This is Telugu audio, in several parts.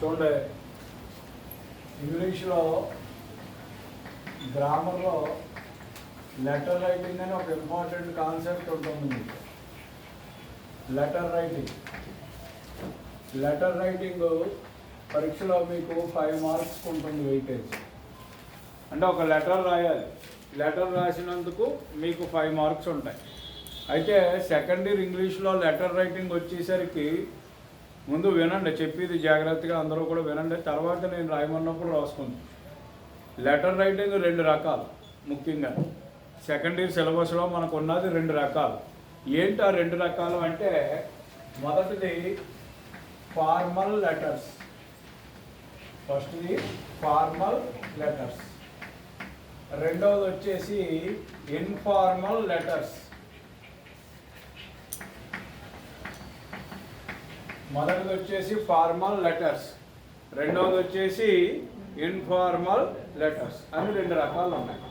చూడండి, ఇంగ్లీష్లో గ్రామర్లో లెటర్ రైటింగ్ అని ఒక ఇంపార్టెంట్ కాన్సెప్ట్ ఉంటుంది. లెటర్ రైటింగ్ పరీక్షలో మీకు 5 మార్క్స్ ఉంటుంది వెయిటేజ్. అంటే ఒక లెటర్ రాయాలి, లెటర్ రాసినందుకు మీకు 5 మార్క్స్ ఉంటాయి. అయితే సెకండ్ ఇయర్ ఇంగ్లీష్లో లెటర్ రైటింగ్ వచ్చేసరికి ముందు వినండి, చెప్పేది జాగ్రత్తగా అందరూ కూడా వినండి, తర్వాత నేను రాయమన్నప్పుడు రాసుకుంటాను. లెటర్ రైటింగ్ 2 రకాలు. ముఖ్యంగా సెకండ్ ఇయర్ సిలబస్లో మనకు ఉన్నది 2 రకాలు. ఏంటి ఆ 2 రకాలు అంటే, మొదటిది ఫార్మల్ లెటర్స్. ఫస్ట్ది ఫార్మల్ లెటర్స్, రెండవది వచ్చేసి ఇన్ఫార్మల్ లెటర్స్. మొదటిది వచ్చేసి ఫార్మల్ లెటర్స్, రెండవది వచ్చేసి ఇన్ఫార్మల్ లెటర్స్ అని 2 రకాలు ఉన్నాయి.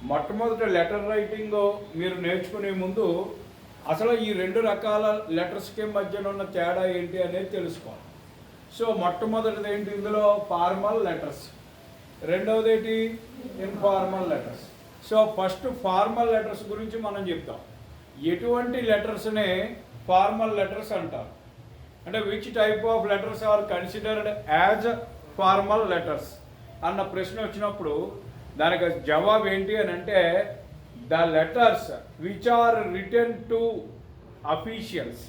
మొట్టమొదటి లెటర్ రైటింగ్ మీరు నేర్చుకునే ముందు అసలు ఈ 2 రకాల లెటర్స్కి మధ్యన ఉన్న తేడా ఏంటి అనేది తెలుసుకోవాలి. సో మొట్టమొదటిది ఏంటి ఇందులో, ఫార్మల్ లెటర్స్. రెండవది ఏంటి, informal letters. So first formal letters గురించి మనం చెప్తాం. ఎటువంటి లెటర్స్నే ఫార్మల్ లెటర్స్ అంటారు అంటే, which type of letters are considered as formal letters అన్న ప్రశ్న వచ్చినప్పుడు దానికి జవాబు ఏంటి అని అంటే, the letters which are written to officials.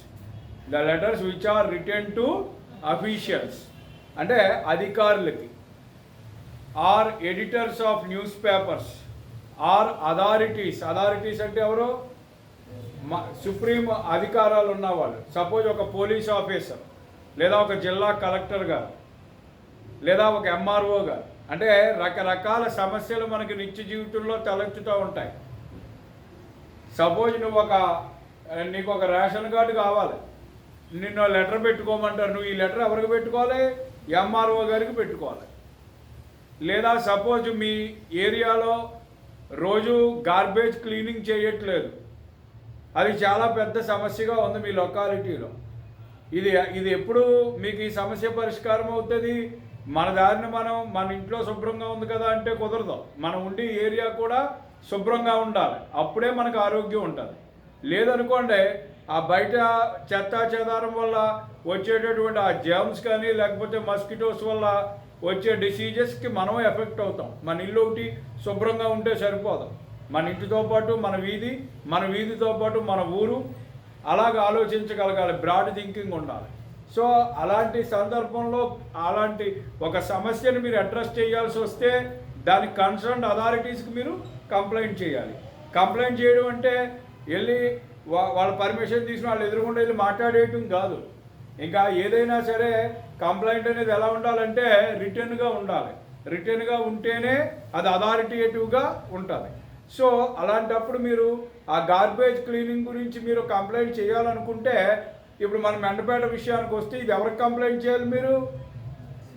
The letters which are written to officials అంటే అధికారులకి, or editors of newspapers, or authorities. Authorities అంటే ఎవరు, సుప్రీం అధికారాలు ఉన్నవాళ్ళు. సపోజ్ ఒక పోలీస్ ఆఫీసర్, లేదా ఒక జిల్లా కలెక్టర్ గారు, లేదా ఒక ఎంఆర్ఓ గారు. అంటే రకరకాల సమస్యలు మనకి నిత్య జీవితంలో తలెత్తుతూ ఉంటాయి. సపోజ్ నీకు ఒక రేషన్ కార్డు కావాలి, నిన్ను లెటర్ పెట్టుకోమంటారు. నువ్వు ఈ లెటర్ ఎవరికి పెట్టుకోవాలి, ఎంఆర్ఓ గారికి పెట్టుకోవాలి. లేదా సపోజ్ మీ ఏరియాలో రోజు గార్బేజ్ క్లీనింగ్ చేయట్లేదు, అది చాలా పెద్ద సమస్యగా ఉంది మీ లొకాలిటీలో. ఇది ఎప్పుడు మీకు ఈ సమస్య పరిష్కారం అవుతుంది? మన దారిని మన ఇంట్లో శుభ్రంగా ఉంది కదా అంటే కుదరదు. మనం ఉండే ఏరియా కూడా శుభ్రంగా ఉండాలి, అప్పుడే మనకు ఆరోగ్యం ఉంటుంది. లేదనుకోండి, ఆ బయట చెత్త చెదారం వల్ల వచ్చేటటువంటి ఆ జర్మ్స్ కానీ లేకపోతే మస్కిటోస్ వల్ల వచ్చే డిసీజెస్కి మనం ఎఫెక్ట్ అవుతాం. మన ఇల్లు ఒకటి శుభ్రంగా ఉంటే సరిపోదు, మన ఇంటితో పాటు మన వీధితో పాటు మన ఊరు, అలాగ ఆలోచించగలగాలి, బ్రాడ్ థింకింగ్ ఉండాలి. సో అలాంటి సందర్భంలో అలాంటి ఒక సమస్యను మీరు అడ్రస్ చేయాల్సి వస్తే దానికి కన్సర్న్ అథారిటీస్కి మీరు కంప్లైంట్ చేయాలి. కంప్లైంట్ చేయడం అంటే వెళ్ళి వాళ్ళ పర్మిషన్ తీసుకుని వాళ్ళు ఎదురుగుండా వెళ్ళి మాట్లాడేయటం కాదు. ఇంకా ఏదైనా సరే కంప్లైంట్ అనేది ఎలా ఉండాలంటే రిటర్న్గా ఉండాలి. రిటర్న్గా ఉంటేనే అది అథారిటేటివ్గా ఉంటుంది. సో అలాంటప్పుడు మీరు ఆ గార్బేజ్ క్లీనింగ్ గురించి మీరు కంప్లైంట్ చేయాలనుకుంటే, ఇప్పుడు మన మెండపేట విషయానికి వస్తే ఇది ఎవరికి కంప్లైంట్ చేయాలి? మీరు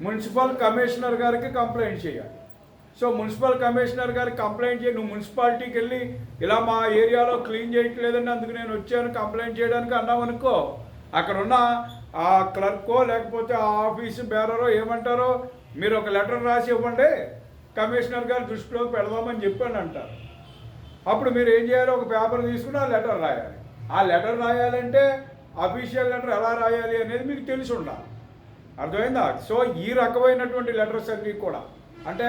మున్సిపల్ కమిషనర్ గారికి కంప్లైంట్ చేయాలి. సో మున్సిపల్ కమిషనర్ గారికి కంప్లైంట్ చేయి. నువ్వు మున్సిపాలిటీకి వెళ్ళి ఇలా మా ఏరియాలో క్లీన్ చేయట్లేదండి, అందుకు నేను వచ్చాను కంప్లైంట్ చేయడానికి అన్నామనుకో, అక్కడ ఉన్న ఆ క్లర్కో లేకపోతే ఆ ఆఫీసు బేరరో ఏమంటారో, మీరు ఒక లెటర్ రాసి ఇవ్వండి, కమిషనర్ గారి దృష్టిలోకి పెడదామని చెప్పండి అంటారు. అప్పుడు మీరు ఏం చేయాలి, ఒక పేపర్ తీసుకుని ఆ లెటర్ రాయాలి. ఆ లెటర్ రాయాలంటే అఫీషియల్ లెటర్ ఎలా రాయాలి అనేది మీకు తెలిసి ఉండాలి. అర్థమైందా? సో ఈ రకమైనటువంటి లెటర్స్ అన్నీ కూడా అంటే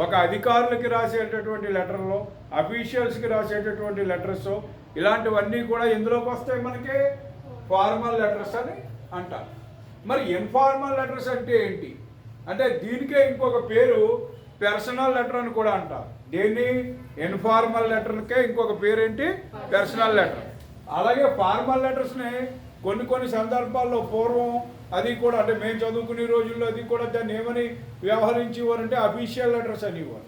ఒక అధికారులకి రాసేటటువంటి లెటర్లో, అఫీషియల్స్కి రాసేటటువంటి లెటర్స్, ఇలాంటివన్నీ కూడా ఎందులోకి వస్తాయి, మనకి ఫార్మల్ లెటర్స్ అని అంటారు. మరి ఇన్ఫార్మల్ లెటర్స్ అంటే ఏంటి అంటే, దీనికే ఇంకొక పేరు పర్సనల్ లెటర్ అని కూడా అంటారు. దేన్ని? ఇన్ఫార్మల్ లెటర్కే ఇంకొక పేరు ఏంటి? Personal letter. అలాగే ఫార్మల్ లెటర్స్ని కొన్ని సందర్భాల్లో పూర్వం అది కూడా అంటే మేము చదువుకునే రోజుల్లో అది కూడా దాన్ని ఏమని వ్యవహరించేవారంటే అఫీషియల్ లెటర్స్ అనేవారు.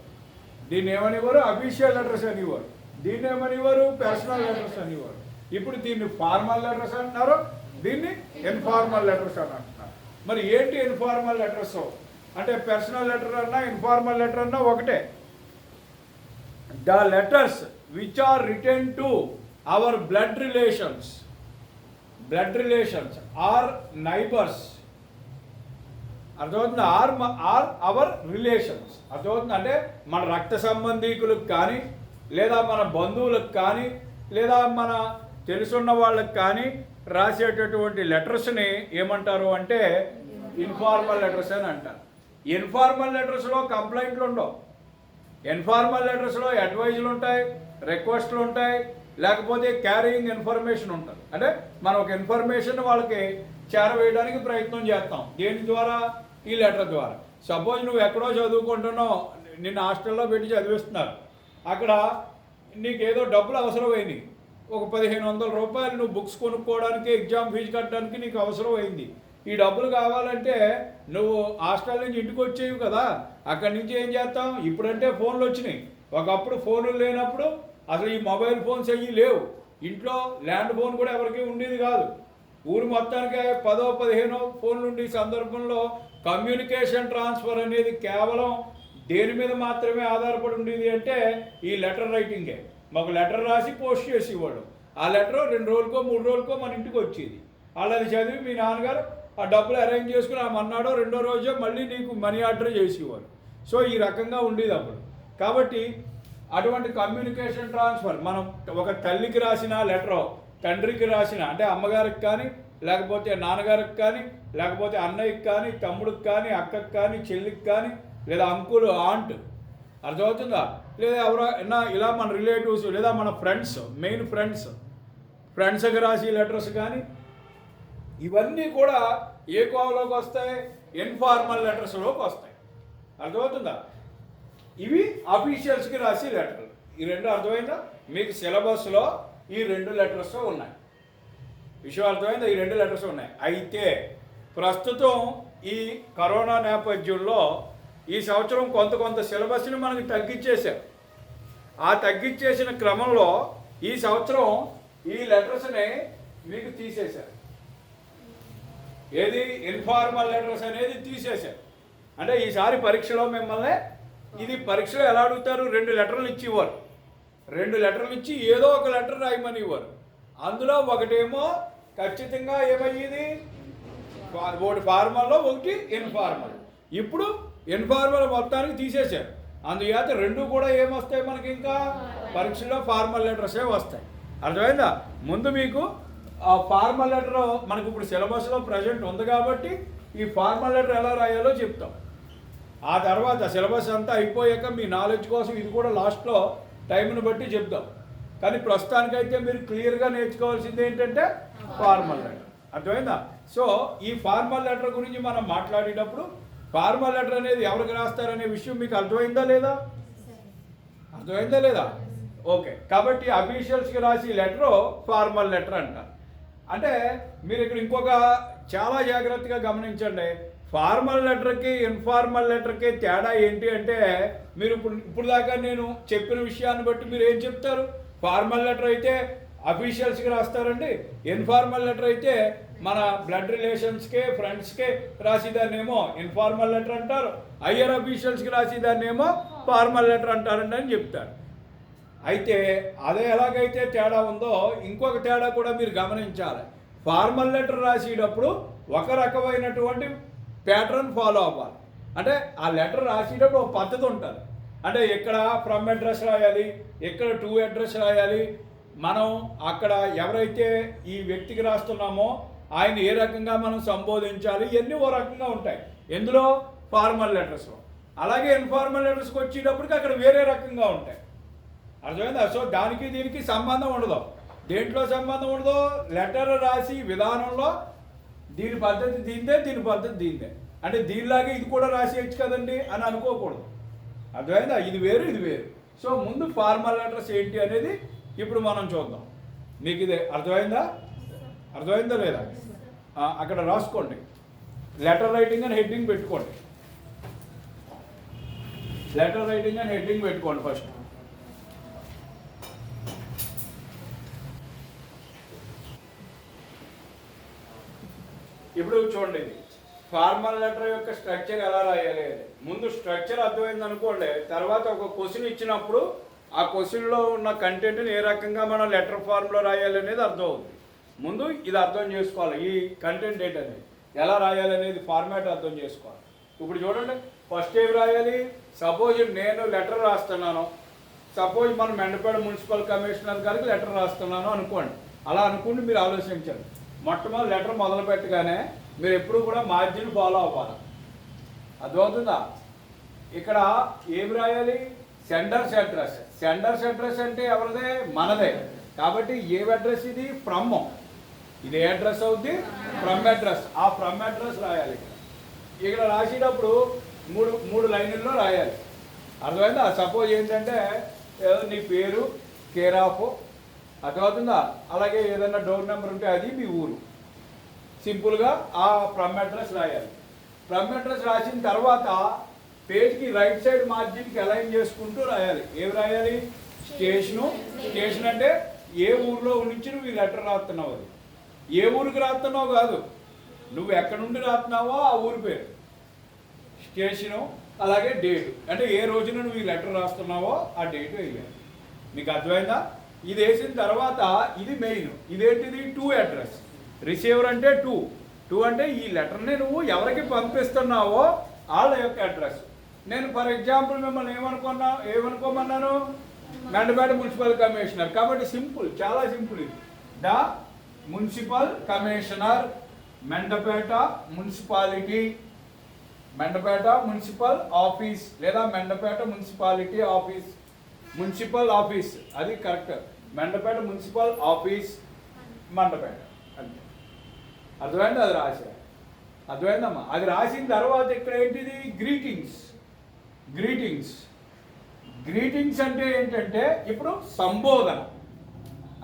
దీన్ని ఏమనేవారు? అఫీషియల్ లెటర్స్ అనేవారు. దీన్ని ఏమనేవారు? పర్సనల్ లెటర్స్ అనేవారు. ఇప్పుడు దీన్ని ఫార్మల్ లెటర్స్ అంటున్నారు, దీన్ని ఇన్ఫార్మల్ లెటర్స్ అని అంటున్నారు. మరి ఏంటి ఇన్ఫార్మల్ లెటర్స్ అంటే, పర్సనల్ లెటర్ అన్నా ఇన్ఫార్మల్ లెటర్ అన్నా ఒకటే. The letters which are written to our blood relations or neighbours అర్థమవుతుంది. Or our relations. అర్థమవుతుంది. అంటే మన రక్త సంబంధీకులకు కానీ, లేదా మన బంధువులకు కానీ, లేదా మన తెలుసున్న వాళ్ళకి కానీ రాసేటటువంటి లెటర్స్ని ఏమంటారు అంటే ఇన్ఫార్మల్ లెటర్స్ అని అంటారు. ఇన్ఫార్మల్ లెటర్స్లో కంప్లైంట్లు ఉండవు. ఇన్ఫార్మల్ లెటర్స్లో అడ్వైజులు ఉంటాయి, రిక్వెస్ట్లు ఉంటాయి, లేకపోతే క్యారీయింగ్ ఇన్ఫర్మేషన్ ఉంటుంది. అంటే మనం ఒక ఇన్ఫర్మేషన్ వాళ్ళకి చేరవేయడానికి ప్రయత్నం చేస్తాం. దేని ద్వారా? ఈ లెటర్ ద్వారా. సపోజ్ నువ్వు ఎక్కడో చదువుకుంటున్నావు, నిన్న హాస్టల్లో పెట్టి చదివిస్తున్నారు, అక్కడ నీకేదో డబ్బులు అవసరమైంది, ఒక 1500 రూపాయలు నువ్వు బుక్స్ కొనుక్కోవడానికి, ఎగ్జామ్ ఫీజు కట్టడానికి నీకు అవసరం అయింది. ఈ డబ్బులు కావాలంటే నువ్వు హాస్టల్ నుంచి ఇంటికి వచ్చేవి కదా, అక్కడి నుంచి ఏం చేస్తాం? ఇప్పుడంటే ఫోన్లు వచ్చినాయి, ఒకప్పుడు ఫోన్లు లేనప్పుడు అసలు ఈ మొబైల్ ఫోన్స్ అయ్యి లేవు. ఇంట్లో ల్యాండ్ ఫోన్ కూడా ఎవరికి ఉండేది కాదు. ఊరు మొత్తానికి 10-15 ఫోన్లు ఉండే సందర్భంలో కమ్యూనికేషన్ ట్రాన్స్ఫర్ అనేది కేవలం దేని మీద మాత్రమే ఆధారపడి ఉండేది అంటే ఈ లెటర్ రైటింగే. మాకు లెటర్ రాసి పోస్ట్ చేసేవాడు. ఆ లెటర్ 2 రోజులకో 3 రోజులకో మన ఇంటికి వచ్చేది. వాళ్ళది చదివి మీ నాన్నగారు ఆ డబ్బులు అరేంజ్ చేసుకుని ఆ మన్నాడో 2వ రోజో మళ్ళీ నీకు మనీ ఆర్డర్ చేసేవాడు. సో ఈ రకంగా ఉండేది అప్పుడు. కాబట్టి అటువంటి కమ్యూనికేషన్ ట్రాన్స్ఫర్, మనం ఒక తల్లికి రాసిన లెటరో, తండ్రికి రాసిన అంటే అమ్మగారికి కానీ, లేకపోతే నాన్నగారికి కానీ, లేకపోతే అన్నయ్యకి కానీ, తమ్ముడికి కానీ, అక్కకి కానీ, చెల్లికి కానీ, లేదా అంకుల్, ఆంట్, అర్థమవుతుందా? లేదా ఎవరైనా ఇలా మన రిలేటివ్స్, లేదా మన ఫ్రెండ్స్, మెయిన్ ఫ్రెండ్స్కి రాసి లెటర్స్ కానీ, ఇవన్నీ కూడా ఏ కోవలోకి వస్తాయి? ఇన్ఫార్మల్ లెటర్స్లోకి వస్తాయి. అర్థమవుతుందా? ఇవి అఫీషియల్స్కి రాసి లెటర్లు. ఈ 2 అర్థమైందా? మీకు సిలబస్లో ఈ 2 లెటర్స్ ఉన్నాయి. విషయం అర్థమైందా? ఈ 2 లెటర్స్ ఉన్నాయి. అయితే ప్రస్తుతం ఈ కరోనా నేపథ్యంలో ఈ సంవత్సరం కొంత సిలబస్ని మనకి తగ్గించేశారు. ఆ తగ్గించేసిన క్రమంలో ఈ సంవత్సరం ఈ లెటర్స్ని మీకు తీసేశారు. ఏది? ఇన్ఫార్మల్ లెటర్స్ అనేది తీసేశారు. అంటే ఈసారి పరీక్షలో మిమ్మల్ని ఇది పరీక్షలో ఎలా అడుగుతారు? 2 లెటర్లు ఇచ్చి ఇవ్వరు. 2 లెటర్లు ఇచ్చి ఏదో ఒక లెటర్ రాయమని ఇవ్వరు. అందులో ఒకటేమో ఖచ్చితంగా ఏమయ్యేది? ఒకటి ఫార్మల్లో, ఒకటి ఇన్ఫార్మల్. ఇప్పుడు ఇన్ఫార్మల్ మొత్తానికి తీసేశారు. అందుచేత 2 కూడా ఏమొస్తాయి మనకి? ఇంకా పరీక్షలో ఫార్మల్ లెటర్సే వస్తాయి. అర్థమైందా? ముందు మీకు ఆ ఫార్మల్ లెటర్ మనకు ఇప్పుడు సిలబస్లో ప్రజెంట్ ఉంది కాబట్టి ఈ ఫార్మల్ లెటర్ ఎలా రాయాలో చెప్తాం. ఆ తర్వాత సిలబస్ అంతా అయిపోయాక మీ నాలెడ్జ్ కోసం ఇది కూడా లాస్ట్లో టైంను బట్టి చెప్తాం. కానీ ప్రస్తుతానికైతే మీరు క్లియర్గా నేర్చుకోవాల్సింది ఏంటంటే ఫార్మల్ లెటర్. అర్థమైందా? సో ఈ ఫార్మల్ లెటర్ గురించి మనం మాట్లాడేటప్పుడు ఫార్మల్ లెటర్ అనేది ఎవరికి రాస్తారనే విషయం మీకు అర్థమైందా లేదా? అర్థమైందా లేదా? ఓకే. కాబట్టి అఫీషియల్స్కి రాసి లెటరు ఫార్మల్ లెటర్ అంటారు. అంటే మీరు ఇక్కడ ఇంకొక చాలా జాగ్రత్తగా గమనించండి. ఫార్మల్ లెటర్కి ఇన్ఫార్మల్ లెటర్కి తేడా ఏంటి అంటే, మీరు ఇప్పుడు దాకా నేను చెప్పిన విషయాన్ని బట్టి మీరు ఏం చెప్తారు? ఫార్మల్ లెటర్ అయితే అఫీషియల్స్కి రాస్తారండి, ఇన్ఫార్మల్ లెటర్ అయితే మన బ్లడ్ రిలేషన్స్కే, ఫ్రెండ్స్కే రాసేదాన్నేమో ఇన్ఫార్మల్ లెటర్ అంటారు, హయ్యర్ అఫీషియల్స్కి రాసేదాన్నేమో ఫార్మల్ లెటర్ అంటారండి అని చెప్తారు. అయితే అదే ఎలాగైతే తేడా ఉందో ఇంకొక తేడా కూడా మీరు గమనించాలి. ఫార్మల్ లెటర్ రాసేటప్పుడు ఒక రకమైనటువంటి ప్యాటర్న్ ఫాలో అవ్వాలి. అంటే ఆ లెటర్ రాసేటప్పుడు ఒక పద్ధతి ఉంటుంది. అంటే ఇక్కడ ఫ్రమ్ అడ్రస్ రాయాలి, ఇక్కడ టు అడ్రస్ రాయాలి, మనం అక్కడ ఎవరైతే ఈ వ్యక్తికి రాస్తున్నామో ఆయన ఏ రకంగా మనం సంబోధించాలి, ఇవన్నీ ఓ రకంగా ఉంటాయి ఎందులో? ఫార్మల్ లెటర్స్లో. అలాగే ఇన్ఫార్మల్ లెటర్స్కి వచ్చేటప్పటికి అక్కడ వేరే రకంగా ఉంటాయి. అర్థమైందా? సో దానికి దీనికి సంబంధం ఉండదు. దేంట్లో సంబంధం ఉండదు? లెటర్ రాసి విధానంలో దీని పద్ధతి దీందే, దీని పద్ధతి దీందే. అంటే దీనిలాగే ఇది కూడా రాసేయచ్చు కదండి అని అనుకోకూడదు. అర్థమైందా? ఇది వేరు, ఇది వేరు. సో ముందు ఫార్మల్ లెటర్స్ ఏంటి అనేది ఇప్పుడు మనం చూద్దాం. మీకు ఇదే అర్థమైందా? అర్థమైందా లేదా? అక్కడ రాసుకోండి. లెటర్ రైటింగ్ అని హెడ్డింగ్ పెట్టుకోండి. లెటర్ రైటింగ్ అని హెడ్డింగ్ పెట్టుకోండి ఫస్ట్. ఇప్పుడు చూడండి, ఇది ఫార్మల్ లెటర్ యొక్క స్ట్రక్చర్ ఎలా రాయాలి. ముందు స్ట్రక్చర్ అర్థమైంది అనుకోండి, తర్వాత ఒక క్వశ్చన్ ఇచ్చినప్పుడు ఆ క్వశ్చన్లో ఉన్న కంటెంట్ని ఏ రకంగా మనం లెటర్ ఫార్మ్లో రాయాలి అనేది అర్థం అవుతుంది. ముందు ఇది అర్థం చేసుకోవాలి, ఈ కంటెంట్ ఏంటనేది ఎలా రాయాలి అనేది ఫార్మాట్ అర్థం చేసుకోవాలి. ఇప్పుడు చూడండి, ఫస్ట్ ఏం రాయాలి? సపోజ్ నేను లెటర్ రాస్తున్నాను, సపోజ్ మనం మెండపేట మున్సిపల్ కమిషనర్ గారికి లెటర్ రాస్తున్నాను అనుకోండి. అలా అనుకుంటే మీరు ఆలోచించండి. మొట్టమొదటి లెటర్ మొదలు పెట్టగానే మీరు ఎప్పుడు కూడా మార్జిన్ ఫాలో అవ్వాలి. అర్థమవుతుందా? ఇక్కడ ఏమి రాయాలి? Senders address. సెండర్స్ అడ్రస్ అంటే ఎవరిదే? మనదే. కాబట్టి ఏ అడ్రస్ ఇది? ఫ్రమ్. ఇది ఏ అడ్రస్ అవుద్ది? From address. ఆ ఫ్రమ్ అడ్రస్ రాయాలి. ఇక్కడ రాసేటప్పుడు మూడు లైన్లలో రాయాలి. అర్థమైందా? సపోజ్ ఏంటంటే నీ పేరు, కేర్ ఆఫ్, అర్థమవుతుందా? అలాగే ఏదైనా డోర్ నెంబర్ ఉంటే అది, మీ ఊరు. సింపుల్గా ఆ ఫ్రమ్ అడ్రస్ రాయాలి. ఫ్రమ్ అడ్రస్ రాసిన తర్వాత పేజ్కి రైట్ సైడ్ మార్జిన్కి అలైన్ చేసుకుంటూ రాయాలి. ఏమి రాయాలి? స్టేషను. స్టేషన్ అంటే ఏ ఊరిలో నుంచి నువ్వు ఈ లెటర్ రాస్తున్నావు, అది ఏ ఊరికి రాస్తున్నావు కాదు, నువ్వు ఎక్కడి నుండి రాస్తున్నావో ఆ ఊరి పేరు, స్టేషను. అలాగే డేటు, అంటే ఏ రోజున నువ్వు ఈ లెటర్ రాస్తున్నావో ఆ డేటు వేయాలి. మీకు అర్థమైందా? ఇది వేసిన తర్వాత ఇది మెయిన్. ఇదేంటిది? To address. రిసీవర్ అంటే టూ అంటే ఈ లెటర్ని నువ్వు ఎవరికి పంపిస్తున్నావో వాళ్ళ యొక్క అడ్రస్. నేను ఫర్ ఎగ్జాంపుల్ మిమ్మల్ని ఏమనుకోమన్నాను? Mandapeta municipal commissioner. కాబట్టి సింపుల్, చాలా సింపుల్. ఇది the municipal commissioner, Mandapeta municipality, Mandapeta municipal office, లేదా Mandapeta municipality office, municipal office, అది correct. Mandapeta municipal office, Mandapeta, అంతే. అర్థమైంది? అది రాసా. అర్థమైందమ్మా? అది రాసిన తర్వాత ఇక్కడ ఏంటిది? గ్రీటింగ్స్. గ్రీటింగ్స్. గ్రీటింగ్స్ అంటే ఏంటంటే ఇప్పుడు సంబోధన.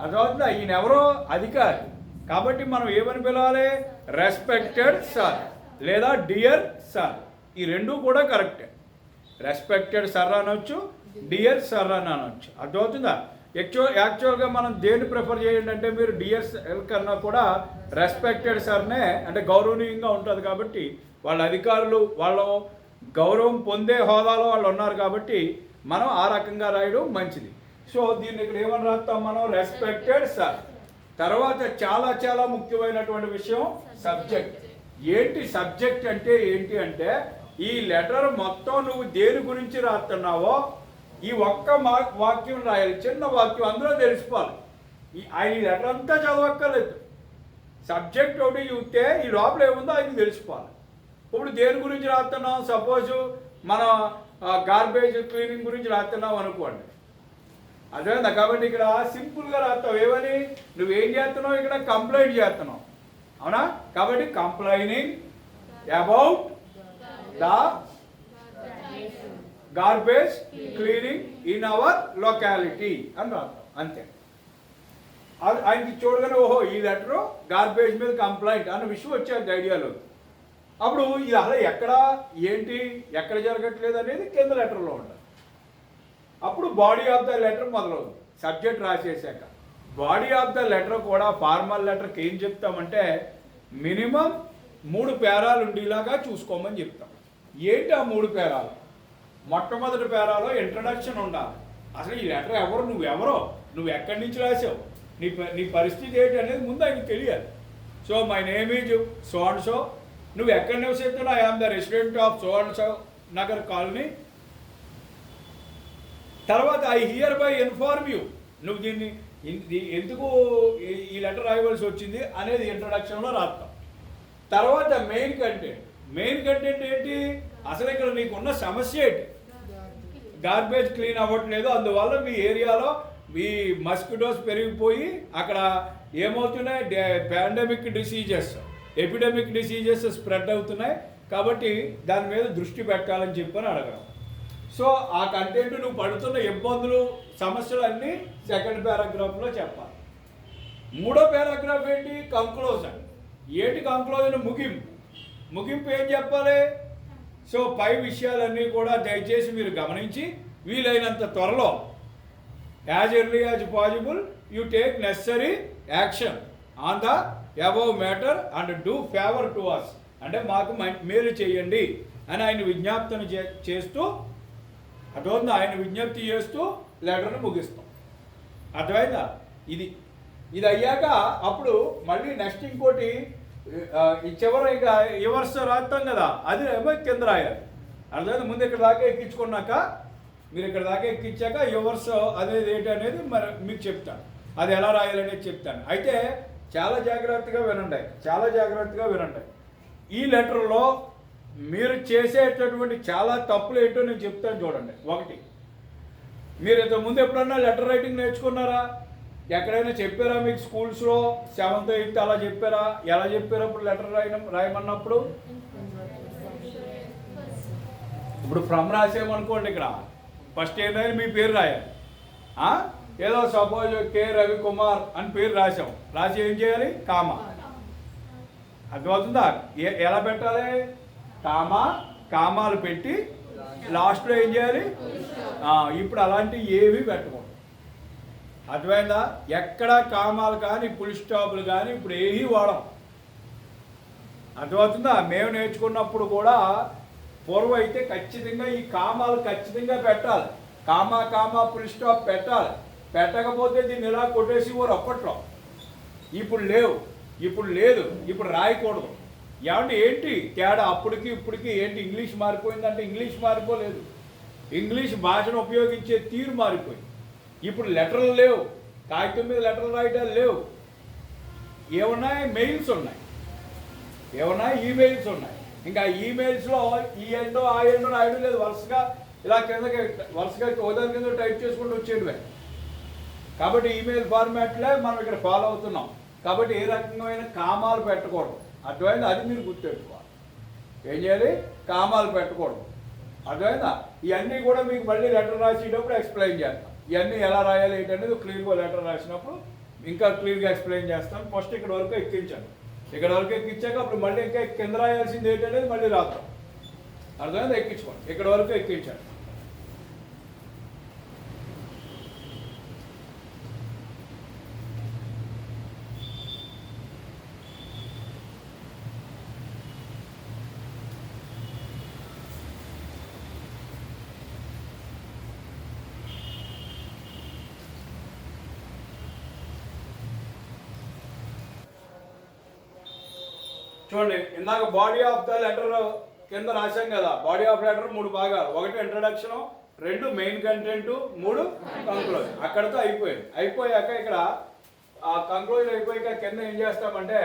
అర్థమవుతుందా? ఈయన ఎవరో అధికారి, కాబట్టి మనం ఏమని పిలవాలి? రెస్పెక్టెడ్ సార్ లేదా డియర్ సార్. ఈ రెండు కూడా కరెక్టే. రెస్పెక్టెడ్ సార్ అనొచ్చు, డియర్ సార్ అని అనొచ్చు. అర్థమవుతుందా? యాక్చువల్గా మనం దేన్ని ప్రిఫర్ చేయండి అంటే, మీరు డియర్ కన్నా కూడా రెస్పెక్టెడ్ సార్నే అంటే గౌరవనీయంగా ఉంటుంది. కాబట్టి వాళ్ళ అధికారులు వాళ్ళ గౌరవం పొందే హోదాలో వాళ్ళు ఉన్నారు కాబట్టి మనం ఆ రకంగా రాయడం మంచిది. సో దీన్ని ఇక్కడ ఏమని రాస్తాం మనం? Respected sir. తర్వాత చాలా చాలా ముఖ్యమైనటువంటి విషయం సబ్జెక్ట్. ఏంటి సబ్జెక్ట్ అంటే? ఏంటి అంటే ఈ లెటర్ మొత్తం నువ్వు దేని గురించి రాస్తున్నావో ఈ ఒక్క వాక్యం రాయాలి. చిన్న వాక్యం, అందులో తెలిసిపోవాలి. ఈ లెటర్ అంతా చదవక్కర్లేదు. సబ్జెక్ట్ ఒకటి చూస్తే ఈ లోపల ఏముందో అది తెలిసిపోవాలి. ఇప్పుడు దేని గురించి రాస్తున్నాం? సపోజ్ మనం గార్బేజ్ క్లీనింగ్ గురించి రాస్తున్నాం అనుకోండి. అర్థమైందా? కాబట్టి ఇక్కడ సింపుల్గా రాస్తావు. ఏమని? నువ్వేం చేస్తున్నావు? ఇక్కడ కంప్లైంట్ చేస్తున్నావు, అవునా? కాబట్టి complaining about the garbage cleaning in our locality అని రాస్తాం, అంతే. ఆయనకి చూడగానే ఓహో ఈ లెటరు గార్బేజ్ మీద కంప్లైంట్ అన్న విషయం వచ్చేది ఐడియాలో. అప్పుడు ఇది అసలు ఎక్కడ ఏంటి ఎక్కడ జరగట్లేదు అనేది కింద లెటర్లో ఉంటుంది. అప్పుడు బాడీ ఆఫ్ ద లెటర్ మొదలవుతుంది. సబ్జెక్ట్ రాసేసాక బాడీ ఆఫ్ ద లెటర్ కూడా ఫార్మల్ లెటర్కి ఏం చెప్తామంటే మినిమం 3 పేరాలు ఉండేలాగా చూసుకోమని చెప్తాం. ఏంటి ఆ 3 పేరాలు? మొట్టమొదటి పేరాలో ఇంట్రడక్షన్ ఉండాలి. అసలు ఈ లెటర్ ఎవరు, నువ్వెవరో, నువ్వు ఎక్కడి నుంచి రాసావు, నీ పరిస్థితి ఏంటి అనేది ముందు ఆయనకు తెలియాలి. So my name is so and so, నువ్వు ఎక్కడ నివసిస్తున్నావు? I am the resident of so and so Nagar colony. తర్వాత I hereby inform you, నువ్వు దీన్ని ఎందుకు ఈ లెటర్ రాయవలసి వచ్చింది అనేది ఇంట్రడక్షన్లో రాస్తాం. తర్వాత మెయిన్ కంటెంట్. మెయిన్ కంటెంట్ ఏంటి? అసలు ఇక్కడ నీకున్న సమస్య ఏంటి? గార్బేజ్ క్లీన్ అవ్వట్లేదు, అందువల్ల మీ ఏరియాలో మీ మస్కిటోస్ పెరిగిపోయి అక్కడ ఏమవుతున్నాయి? Pandemic diseases, epidemic diseases spread అవుతున్నాయి, కాబట్టి దాని మీద దృష్టి పెట్టాలని చెప్పని అడగడం. సో ఆ కంటెంట్ నువ్వు పడుతున్న ఇబ్బందులు, సమస్యలు అన్నీ సెకండ్ పారాగ్రాఫ్లో చెప్పాలి. మూడో పారాగ్రాఫ్ ఏంటి? కంక్లూజన్. ఏంటి కంక్లూజన్? ముగింపు. ముగింపు ఏం చెప్పాలి? సో పై విషయాలన్నీ కూడా దయచేసి మీరు గమనించి వీలైనంత త్వరలో as early as possible you take necessary action on the above matter and do favour to us, అంటే మాకు మేలు చేయండి అని ఆయన విజ్ఞప్తిని చేస్తూ, అర్థమైందా? ఆయన విజ్ఞప్తి చేస్తూ లెటర్ను ముగిస్తాం. అర్థమైందా? ఇది అయ్యాక అప్పుడు మళ్ళీ నెక్స్ట్ ఇంకోటి ఈ చివర ఇక యువర్స్ రాస్తాం కదా, అది ఏమో కింద రాయాలి. అర్థమైంది? ముందు ఇక్కడ దాకా ఎక్కించుకున్నాక, మీరు ఇక్కడ దాకా ఎక్కించాక యువర్స్ అనేది ఏంటి అనేది మరి మీకు చెప్తాను, అది ఎలా రాయాలనేది చెప్తాను. అయితే చాలా జాగ్రత్తగా వినండి, చాలా జాగ్రత్తగా వినండి. ఈ లెటర్లో మీరు చేసేటటువంటి చాలా తప్పులు ఏంటో నేను చెప్తాను చూడండి. ఒకటి, మీరు ఇంతకుముందు ఎప్పుడన్నా లెటర్ రైటింగ్ నేర్చుకున్నారా? ఎక్కడైనా చెప్పారా మీకు? స్కూల్స్లో 7th 8th అలా చెప్పారా? ఎలా చెప్పారు అప్పుడు లెటర్ రాయమన్నప్పుడు? ఇప్పుడు ఫ్రమ్ రాసేమనుకోండి, ఇక్కడ ఫస్ట్ ఏంటంటే మీ పేరు రాయాలి. ఏదో సపోజ్ కే రవికుమార్ అని పేరు రాసాం, రాసి ఏం చేయాలి? కామా. అర్థమవుతుందా? ఎలా పెట్టాలి? కామాలు పెట్టి లాస్ట్లో ఏం చేయాలి? ఇప్పుడు అలాంటివి ఏవి పెట్టకూడదు. అర్థమైందా? ఎక్కడ కామాలు కానీ ఫుల్ స్టాపులు కానీ ఇప్పుడు ఏవి వాడం. అర్థమవుతుందా? మేము నేర్చుకున్నప్పుడు కూడా పూర్వం అయితే ఖచ్చితంగా ఈ కామాలు ఖచ్చితంగా పెట్టాలి. కామా ఫుల్ స్టాప్ పెట్టాలి. పెట్టకపోతే దీన్ని ఇలా కొట్టేసి ఊరు అప్పట్లో. ఇప్పుడు లేవు, ఇప్పుడు లేదు, ఇప్పుడు రాయకూడదు. ఏమంటే ఏంటి తేడా? అప్పటికి ఇప్పటికి ఏంటి? ఇంగ్లీష్ మారిపోయిందంటే ఇంగ్లీష్ మారిపోలేదు, ఇంగ్లీష్ భాషను ఉపయోగించే తీరు మారిపోయింది. ఇప్పుడు లెటర్లు లేవు, కాగితం మీద లెటర్లు రాయటాలు లేవు. ఏమున్నాయి? మెయిల్స్ ఉన్నాయి, ఏమన్నా ఈమెయిల్స్ ఉన్నాయి. ఇంకా ఈమెయిల్స్లో ఈ ఎండో ఆ ఎండో రాయడం లేదు, వరుసగా ఇలా కిందకి వరుసగా ఉదాహరణ కింద టైప్ చేసుకుంటూ వచ్చేటివే. కాబట్టి ఈమెయిల్ ఫార్మాట్లే మనం ఇక్కడ ఫాలో అవుతున్నాం. కాబట్టి ఏ రకమైన కామాలు పెట్టకూడదు. అర్థమైంది? అది మీరు గుర్తుపెట్టుకోవాలి. ఏం చేయాలి? కామాలు పెట్టకూడదు. అర్థమైందా? ఇవన్నీ కూడా మీకు మళ్ళీ లెటర్ రాసేటప్పుడు ఎక్స్ప్లెయిన్ చేస్తాం. ఇవన్నీ ఎలా రాయాలి ఏంటనేది క్లియర్గా లెటర్ రాసినప్పుడు ఇంకా క్లియర్గా ఎక్స్ప్లెయిన్ చేస్తాను. ఫస్ట్ ఇక్కడ వరకు ఎక్కించాను, ఇక్కడ వరకు ఎక్కించాక అప్పుడు మళ్ళీ ఇంకా కింద రాయాల్సింది ఏంటనేది మళ్ళీ రాస్తాం. అర్థమైందా? ఎక్కించుకోండి. ఇక్కడ వరకు ఎక్కించాను. చూడండి, ఇందాక బాడీ ఆఫ్ ద లెటర్ కింద రాశాం కదా. బాడీ ఆఫ్ లెటర్ 3 భాగాలు. 1 ఇంట్రడక్షన్, 2 మెయిన్ కంటెంట్, 3 కంక్లూజన్. అక్కడితో అయిపోయింది. అయిపోయాక ఇక్కడ ఆ కంక్లూజన్ అయిపోయాక కింద ఏం చేస్తామంటే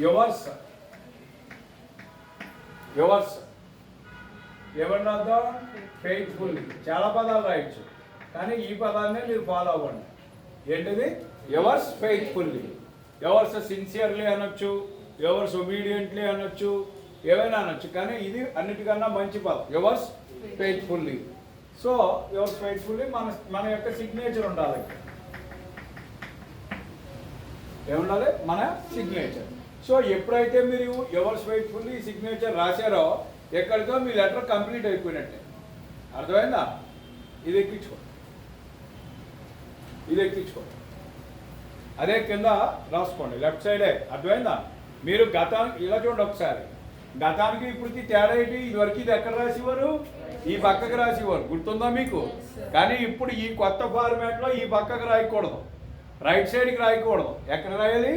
యువర్స్ ఏమన్నా అర్థం? ఫెయిత్ఫుల్లీ. చాలా పదాలు రాయొచ్చు, కానీ ఈ పదాన్నే మీరు ఫాలో అవ్వండి. ఏంటిది? Yours faithfully. యువర్స్ సిన్సియర్లీ అనొచ్చు, యువర్స్ ఒబీడియంట్లీ అనొచ్చు, ఏవైనా అనొచ్చు, కానీ ఇది అన్నిటికన్నా మంచి పదం yours faithfully. So yours faithfully మన యొక్క సిగ్నేచర్ ఉండాలి. ఏముండాలి? మన సిగ్నేచర్. సో ఎప్పుడైతే మీరు యువర్స్ ఫెయిత్ఫుల్లీ సిగ్నేచర్ రాశారో ఎక్కడితో మీ లెటర్ కంప్లీట్ అయిపోయినట్టే. అర్థమైందా? ఇది ఎక్కించుకోండి, ఇది ఎక్కించుకోండి. అదే కింద రాసుకోండి లెఫ్ట్ సైడే. అర్థమైందా? మీరు గతానికి ఇలా చూడండి ఒకసారి. గతానికి ఇప్పటికి తేడా ఏంటి? ఇదివరకు ఇది ఎక్కడ రాసేవారు? ఈ పక్కకు రాసేవారు, గుర్తుందా మీకు? కానీ ఇప్పుడు ఈ కొత్త ఫార్మాట్లో ఈ పక్కకు రాయకూడదు, రైట్ సైడ్కి రాయకూడదు. ఎక్కడ రాయాలి?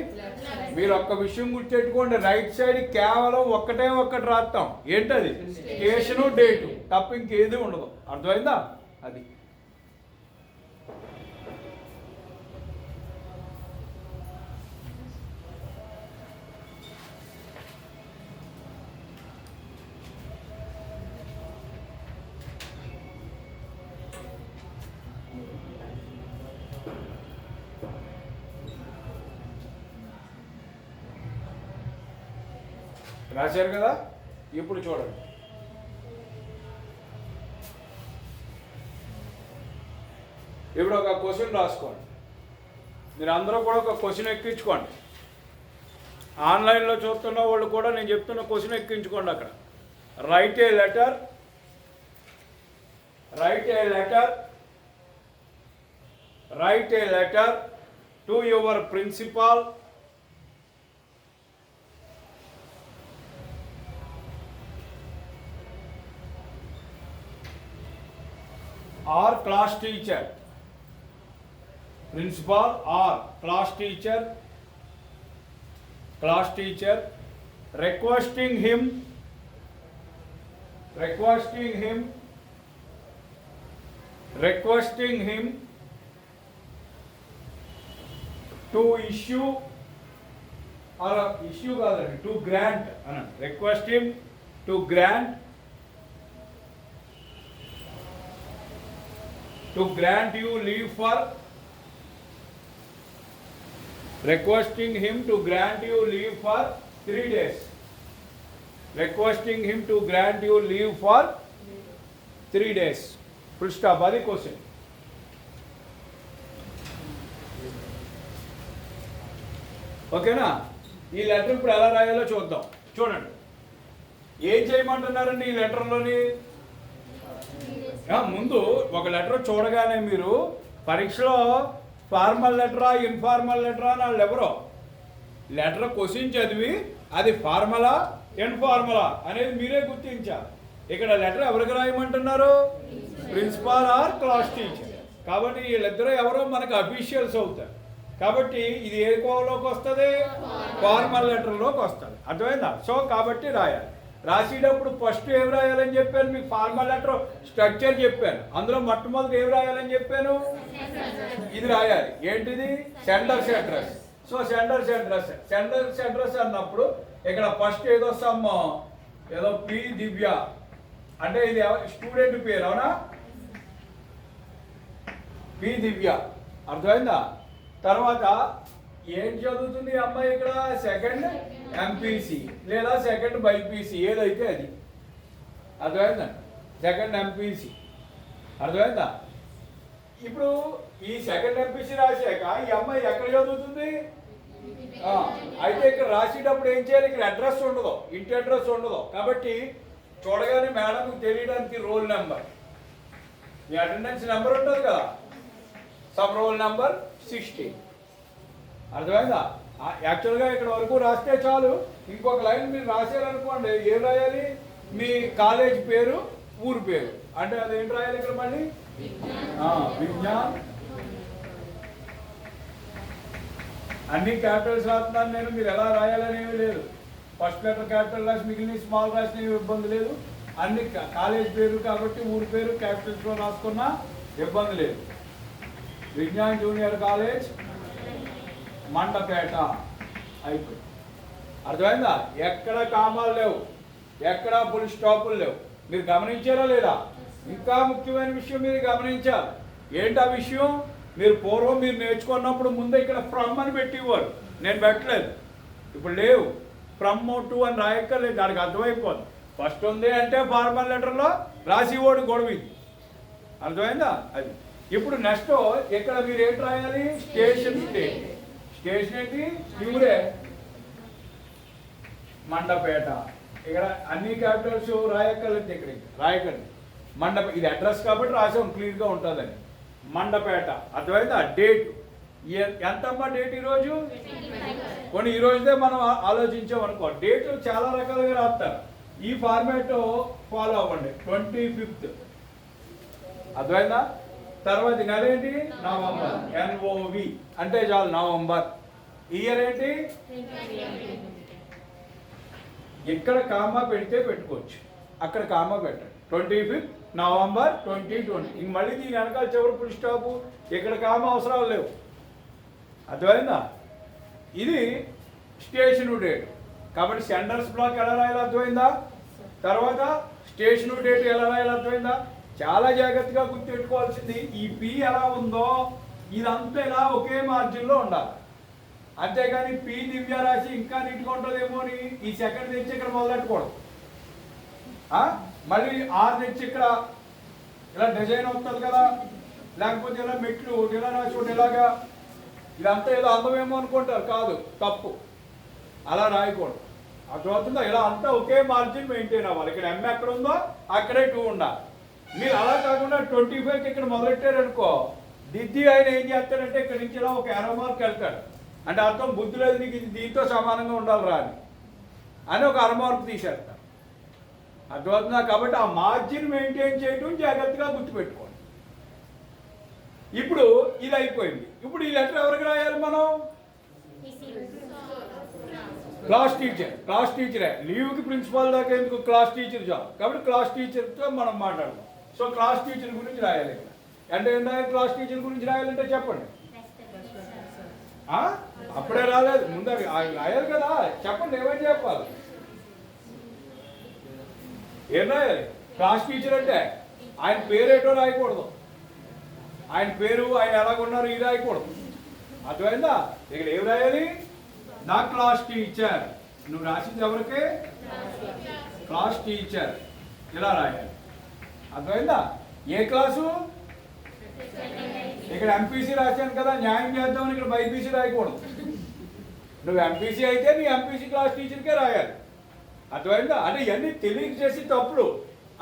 మీరు ఒక్క విషయం గుర్తెట్టుకోండి, రైట్ సైడ్ కేవలం ఒక్కటే ఒక్కటి రాస్తాం. ఏంటది? స్టేషను, డేటు తప్ప ఇంకేది ఉండదు. అర్థమైందా? అది రాశారు కదా. ఇప్పుడు చూడండి, ఇప్పుడు ఒక క్వశ్చన్ రాసుకోండి. మీరు అందరూ కూడా ఒక క్వశ్చన్ ఎక్కించుకోండి. ఆన్లైన్లో చూస్తున్న వాళ్ళు కూడా నేను చెప్తున్న క్వశ్చన్ ఎక్కించుకోండి. అక్కడ right A letter to your principal or class teacher, principal or class teacher class teacher, requesting him to issue or issue కాదండి, to grant అనండి, request him to grant you leave for, requesting him to grant you leave for 3 days, requesting him to grant you leave for 3 days, full stop. అది క్వశ్చన్. ఓకేనా? ఈ లెటర్ ఇప్పుడు ఎలా రాయాలో చూద్దాం. చూడండి, ఏం చేయమంటున్నారండి ఈ లెటర్లోని. ముందు ఒక లెటర్ చూడగానే మీరు పరీక్షలో ఫార్మల్ లెటరా ఇన్ఫార్మల్ లెటరా అని వాళ్ళు ఎవరో లెటర్ క్వశ్చన్ చదివి అది ఫార్మలా ఇన్ఫార్మలా అనేది మీరే గుర్తించాలి. ఇక్కడ లెటర్ ఎవరికి రాయమంటున్నారు? Principal or class teacher. కాబట్టి వీళ్ళిద్దరూ ఎవరో మనకు అఫీషియల్స్ అవుతారు. కాబట్టి ఇది ఏ కోవలోకి వస్తుంది? ఫార్మల్ లెటర్లోకి వస్తుంది. అర్థమైందా? సో కాబట్టి రాయాలి. రాసేటప్పుడు ఫస్ట్ ఏం రాయాలని చెప్పాను మీకు? ఫార్మల్ లెటర్ స్ట్రక్చర్ చెప్పాను. అందులో మొట్టమొదటి ఏం రాయాలని చెప్పాను? ఇది రాయాలి. ఏంటిది? Senders address. So senders address అన్నప్పుడు ఇక్కడ ఫస్ట్ ఏదో సమ్ ఏదో పి దివ్య అంటే ఇది స్టూడెంట్ పేరు, అవునా? పి దివ్య. అర్థమైందా? తర్వాత ఏం చదువుతుంది అమ్మాయి ఇక్కడ? సెకండ్ ఎంపీసీ లేదా సెకండ్ బైపీసీ, ఏదైతే అది. అర్థమైందా? Second MPC. అర్థమైందా? ఇప్పుడు ఈ సెకండ్ ఎంపీసీ రాశాక ఈ అమ్మాయి ఎక్కడ చదువుతుంది? అయితే ఇక్కడ రాసేటప్పుడు ఏం చేయాలి? ఇక్కడ అడ్రస్ ఉండదు, ఇంటి అడ్రస్ ఉండదు. కాబట్టి చూడగానే మేడంకి తెలియడానికి రోల్ నెంబర్, మీ అటెండెన్స్ నెంబర్ ఉంటుంది కదా, సబ్ రోల్ నెంబర్ 60. అర్థమైందా? యాక్చువల్గా ఇక్కడ వరకు రాస్తే చాలు. ఇంకొక లైన్ మీరు రాశారనుకోండి, ఏం రాయాలి? మీ కాలేజ్ పేరు, ఊరు పేరు. అంటే అదేంటి రాయాలి ఇక్కడ మళ్ళీ? విజ్ఞాన్. అన్ని క్యాపిటల్స్ రాస్తున్నాను నేను, మీరు ఎలా రాయాలనేవి లేదు. ఫస్ట్ లెటర్ క్యాపిటల్ రాసి మిగిలిన స్మాల్ రాసిన ఇబ్బంది లేదు. అన్ని కాలేజ్ పేరు కాబట్టి ఊరు పేరు క్యాపిటల్స్లో రాసుకున్నా ఇబ్బంది లేదు. విజ్ఞాన్ జూనియర్ కాలేజ్ మండపేట అయిపోయింది. అర్థమైందా? ఎక్కడ కామాలు లేవు, ఎక్కడ ఫుల్ స్టాపులు లేవు. మీరు గమనించారా లేదా? ఇంకా ముఖ్యమైన విషయం మీరు గమనించాలి. ఏంటి ఆ విషయం? మీరు పూర్వం మీరు నేర్చుకున్నప్పుడు ముందే ఇక్కడ ఫ్రమ్ అని పెట్టేవారు, నేను పెట్టలేదు. ఇప్పుడు లేవు, ఫ్రమ్ టు అని రాయక్కర్లేదు, దానికి అర్థమైపోదు. ఫస్ట్ ఉంది అంటే ఫార్మల్ లెటర్లో రాసివాడు గొడవ ఇది. అర్థమైందా? అది. ఇప్పుడు నెక్స్ట్ ఇక్కడ మీరు ఏంటి రాయాలి? స్టేషన్. స్టేషన్ ఏంటి? ఊరే మండపేట. ఇక్కడ అన్ని క్యాపిటల్స్ రాయక్కర్లేదు, ఇక్కడ రాయకండి. ఇది అడ్రస్ కాబట్టి రాసాం, క్లియర్గా ఉంటుందని. మండపేట. అర్థమైందా? డేట్ ఎంతమ్మా? డేట్ ఈరోజు. కొన్ని ఈ రోజుదే మనం ఆలోచించామనుకో. డేట్ చాలా రకాలుగా రాస్తారు. ఈ ఫార్మాట్ ఫాలో అవ్వండి. 25th. అర్థమైందా? తర్వాత నెల ఏంటి? నవంబర్. NOV అంటే చాలు, నవంబర్. ఇయర్ ఏంటి? ఇక్కడ కామా పెడితే పెట్టుకోవచ్చు, అక్కడ కామా పెట్టండి. 25th November 2020. ఇంక మళ్ళీ దీని వెనకాల చివరి ఫుల్ స్టాపు, ఇక్కడ కామా అవసరాలు లేవు. అర్థమైందా? ఇది స్టేషన్ డేట్. కాబట్టి సెండర్స్ బ్లాక్ ఎలా రాయాలో అర్థమైందా? తర్వాత స్టేషన్ డేట్ ఎలా రాయాలో అర్థమైందా? చాలా జాగ్రత్తగా గుర్తుపెట్టుకోవాల్సింది, ఈ పి ఎలా ఉందో ఇదంతా ఇలా ఒకే మార్జిన్లో ఉండాలి. అంతేగాని పి దివ్య రాసి ఇంకా నీట్గా ఉంటుందేమో అని ఈ సెకండ్ తెచ్చి ఇక్కడ మొదలెట్టకూడదు. మళ్ళీ ఆర్ తెచ్చి ఇక్కడ ఇలా డిజైన్ వస్తుంది కదా, లేకపోతే ఇలా మెట్లు ఇలా రాసి ఇలాగా ఇదంతా ఏదో అందమేమో అనుకుంటారు, కాదు, తప్పు. అలా రాయకూడదు. అర్థమవుతుందా? ఇలా అంతా ఒకే మార్జిన్ మెయింటైన్ అవ్వాలి. ఇక్కడ M ఎక్కడ ఉందో అక్కడే 2 ఉండాలి. మీరు అలా కాకుండా 25కి ఇక్కడ మొదలెట్టారనుకో, దిద్ది ఆయన ఏం చేస్తాడంటే ఇక్కడ నుంచి ఇలా ఒక ఎరో మార్క్ వెళ్తాడు. అంటే అర్థం బుద్ధి లేదు నీకు, ఇది దీంతో సమానంగా ఉండాలి రా అని ఒక అర మార్క్ తీసేస్తాడు. అర్థమవుతుందా? కాబట్టి ఆ మార్జిన్ మెయింటైన్ చేయడం జాగ్రత్తగా గుర్తుపెట్టుకోండి. ఇప్పుడు ఇది అయిపోయింది. ఇప్పుడు ఈ లెటర్ ఎవరికి రాయాలి మనం? క్లాస్ టీచరే. లీవ్కి ప్రిన్సిపాల్ దాకా ఎందుకు, క్లాస్ టీచర్ జాబ్. కాబట్టి క్లాస్ టీచర్తో మనం మాట్లాడదాం. సో క్లాస్ టీచర్ గురించి రాయాలి. అంటే ఏంటంటే క్లాస్ టీచర్ గురించి రాయాలంటే చెప్పండి. అప్పుడే రాలేదు, ముందు రాయాలి కదా. చెప్పండి, ఏమని చెప్పాలి, ఏం రాయాలి? క్లాస్ టీచర్ అంటే ఆయన పేరేటో రాయకూడదు, ఆయన పేరు ఆయన ఎలాగున్నారు ఇది రాయకూడదు. అర్థమైందా? ఇక్కడ ఏం రాయాలి? The class teacher. నువ్వు రాసింది ఎవరికి? Class teacher. ఇలా రాయాలి. అర్థమైందా? ఏ క్లాసు? ఇక్కడ ఎంపీసీ రాశాను కదా, న్యాయం చేద్దామని ఇక్కడ బైపీసీ రాయకూడదు. నువ్వు ఎంపీసీ అయితే నీ ఎంపీసీ క్లాస్ టీచర్కే రాయాలి. అర్థమైందా? అంటే ఇవన్నీ తెలియజేసి తప్పుడు,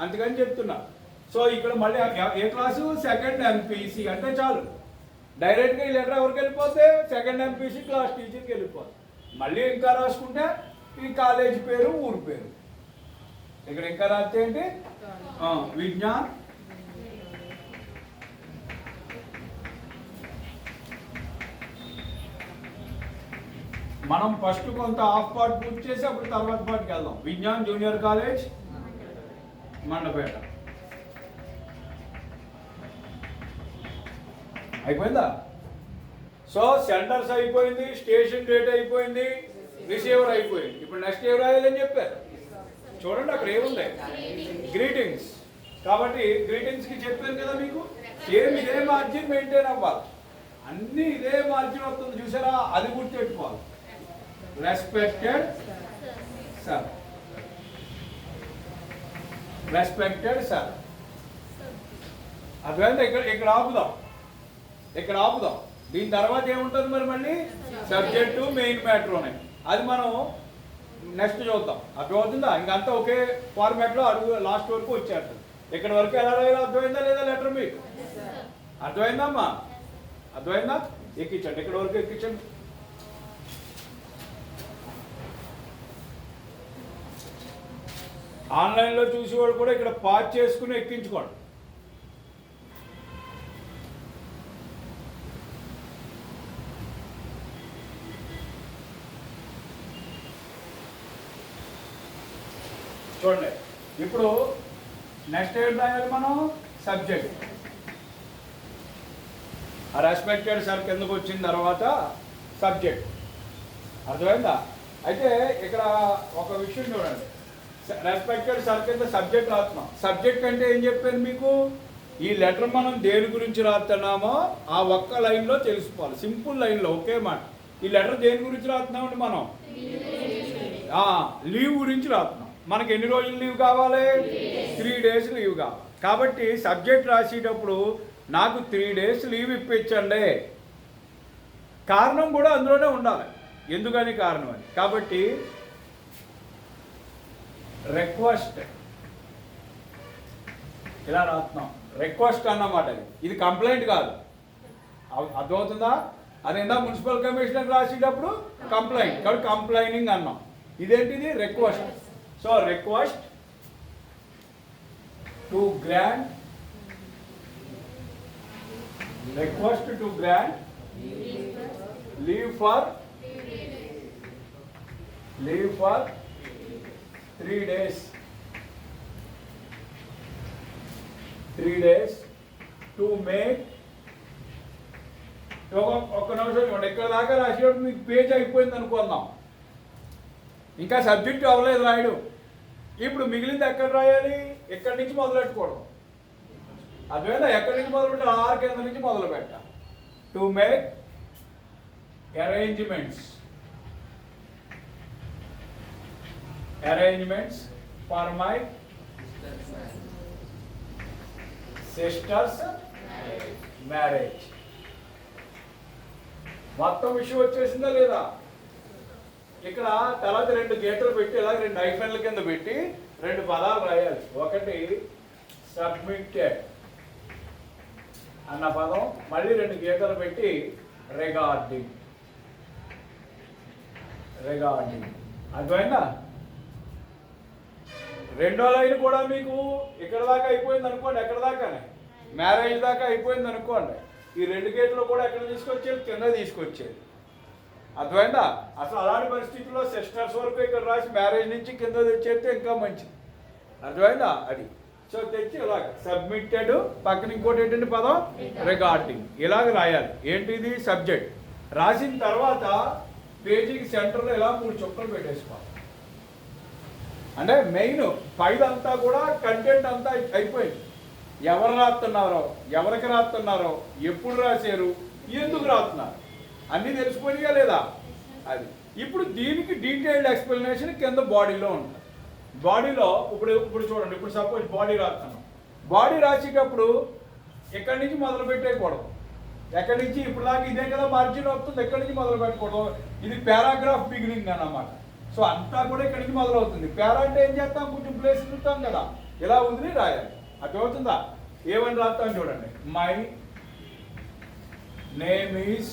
అందుకని చెప్తున్నా. సో ఇక్కడ మళ్ళీ ఏ క్లాసు? సెకండ్ ఎంపీసీ అంటే చాలు. డైరెక్ట్గా ఈ లెటర్ ఎవరికి వెళ్ళిపోతే సెకండ్ ఎంపీసీ క్లాస్ టీచర్కి వెళ్ళిపోతుంది. మళ్ళీ ఇంకా రాసుకుంటే ఈ కాలేజీ పేరు, ఊరు పేరు. ఇక్కడ ఇంకా రాస్తే ఏంటి? విజ్ఞాన్ మనం ఫస్ట్ కొంత హాఫ్ పార్ట్ పూర్తి చేసి అప్పుడు తర్వాత పార్ట్కి వెళ్దాం. Vignan junior college, Mandapeta. అయిపోయిందా? సో సెంటర్స్ అయిపోయింది, స్టేషన్ డేట్ అయిపోయింది, రిసీవర్ అయిపోయింది. ఇప్పుడు నెక్స్ట్ ఏం రాయాలని చెప్పారు చూడండి, అక్కడ ఏముంది? గ్రీటింగ్స్. కాబట్టి గ్రీటింగ్స్కి చెప్పాను కదా మీకు, సేమ్ ఇదే మార్జిన్ మెయింటైన్ అవ్వాలి. అన్నీ ఇదే మార్జిన్ వస్తుంది చూసారా, అది గుర్తుపెట్టుకోవాలి. Respected sir, respected sir. అర్థమైందా? ఇక్కడ ఆపుదాం, ఇక్కడ ఆపుదాం. దీని తర్వాత ఏముంటుంది మరి? మళ్ళీ సబ్జెక్టు, మెయిన్ మ్యాటర్ ఉన్నాయి. అది మనం నెక్స్ట్ చూద్దాం. అర్థమవుతుందా? ఇంకంతా ఒకే ఫార్మాట్లో అడుగు లాస్ట్ వరకు వచ్చేస్తుంది. ఇక్కడ వరకు ఎలా రాయాలో అర్థమైందా లేదా లెటర్ మీకు? అర్థమైందమ్మా? అర్థమైందా? ఎక్కించండి, ఇక్కడ వరకు ఎక్కించండి. ఆన్లైన్లో చూసేవాడు కూడా ఇక్కడ పాజ్ చేసుకుని ఎక్కించుకోండి. చూడండి, ఇప్పుడు నెక్స్ట్ ఏం రాయాలి మనం? సబ్జెక్ట్. ఆ రెస్పెక్టెడ్ సార్ కిందకు వచ్చిన తర్వాత సబ్జెక్ట్. అర్థమైందా? అయితే ఇక్కడ ఒక విషయం చూడండి, రెస్పెక్టెడ్ సార్ కింద సబ్జెక్ట్ రాస్తున్నాం. సబ్జెక్ట్ అంటే ఏం చెప్పాను మీకు? ఈ లెటర్ మనం దేని గురించి రాస్తున్నామో ఆ ఒక్క లైన్లో తెలుసుకోవాలి, సింపుల్ లైన్లో ఒకే మాట. ఈ లెటర్ దేని గురించి రాస్తున్నామండి మనం? లీవ్ గురించి రాస్తున్నాం. మనకి ఎన్ని రోజులు లీవ్ కావాలి? 3 days లీవ్ కావాలి. కాబట్టి సబ్జెక్ట్ రాసేటప్పుడు నాకు 3 days లీవ్ ఇప్పించండి. కారణం కూడా అందులోనే ఉండాలి, ఎందుకని కారణం అని. కాబట్టి రిక్వెస్ట్ ఇలా రాస్తున్నాం. రిక్వెస్ట్ అన్నమాట. ఇది కంప్లైంట్ కాదు. అర్థమవుతుందా? అది ఇందా మున్సిపల్ కమిషనర్ రాసేటప్పుడు కంప్లైంట్, కాబట్టి కంప్లైనింగ్ అన్నాం. ఇదేంటిది? Request. So request to grant, request to grant leave for 3 days. 3 days to make. ఒక్క నిమిషం, ఇక్కడ దాకా రాసేటప్పుడు మీకు పేజ్ అయిపోయింది అనుకుందాం, ఇంకా సబ్జెక్ట్ అవ్వలేదు రాయడు. ఇప్పుడు మిగిలింది ఎక్కడ రాయాలి? ఎక్కడి నుంచి మొదలెట్టుకోవడం. అదేనా? ఎక్కడి నుంచి మొదలు పెట్టాలి? 6 కింద నుంచి మొదలు పెట్టాలి. To make arrangements for my sisters marriage. మొత్తం విషయం వచ్చేసిందా లేదా? ఇక్కడ తర్వాత 2 గీతలు పెట్టి ఇలా 2 హైఫెన్ల కింద పెట్టి 2 పదాలు రాయాలి. ఒకటి సబ్మిటెడ్ అన్న పదం, మళ్ళీ 2 గీతలు పెట్టి రిగార్డింగ్. అర్థమైందా? రెండో లైన్ కూడా మీకు ఇక్కడ దాకా అయిపోయింది అనుకోండి, ఎక్కడ దాకానే మ్యారేజ్ దాకా అయిపోయింది అనుకోండి. ఈ 2 గేట్లు కూడా ఎక్కడ తీసుకొచ్చేది? కింద తీసుకొచ్చేది. అర్థమైందా? అసలు అలాంటి పరిస్థితుల్లో సిస్టర్స్ వరకు ఇక్కడ రాసి మ్యారేజ్ నుంచి కింద తెచ్చేస్తే ఇంకా మంచిది. అర్థమైందా? అది సో తెచ్చి ఇలాగ సబ్మిటెడ్ పక్కన ఇంకోటి ఏంటంటే పదం రిగార్డింగ్ ఇలాగ రాయాలి. ఏంటిది? సబ్జెక్ట్. రాసిన తర్వాత పేజీకి సెంటర్లో ఇలా 3 చుక్కలు పెట్టేసుకోవాలి. అంటే మెయిన్ పైదంతా కూడా కంటెంట్ అంతా అయిపోయింది. ఎవరు రాస్తున్నారో, ఎవరికి రాస్తున్నారో, ఎప్పుడు రాశారు, ఎందుకు రాస్తున్నారు అన్నీ తెలిసిపోయిగా లేదా? అది ఇప్పుడు దీనికి డీటెయిల్డ్ ఎక్స్ప్లెనేషన్ కింద బాడీలో ఉంటుంది. బాడీలో ఇప్పుడు చూడండి, ఇప్పుడు సపోజ్ బాడీ రాస్తున్నాం. బాడీ రాసేటప్పుడు ఎక్కడి నుంచి మొదలు పెట్టేయకూడదు. ఎక్కడి నుంచి ఇప్పుడు దాకా ఇదే కదా మార్జిన్ అవుతుంది, ఎక్కడి నుంచి మొదలు పెట్టకూడదు. ఇది పారాగ్రాఫ్ బిగినింగ్ అన్నమాట. సో అంతా కూడా ఇక్కడి నుంచి మొదలవుతుంది. పారా అంటే ఏం చేస్తాం, కొంచెం ప్లేస్ ఇస్తాం కదా, ఇలా వదిలి రాయాలి. అర్థమవుతుందా? ఏమని రాస్తాం చూడండి. మై నేమ్ ఈజ్,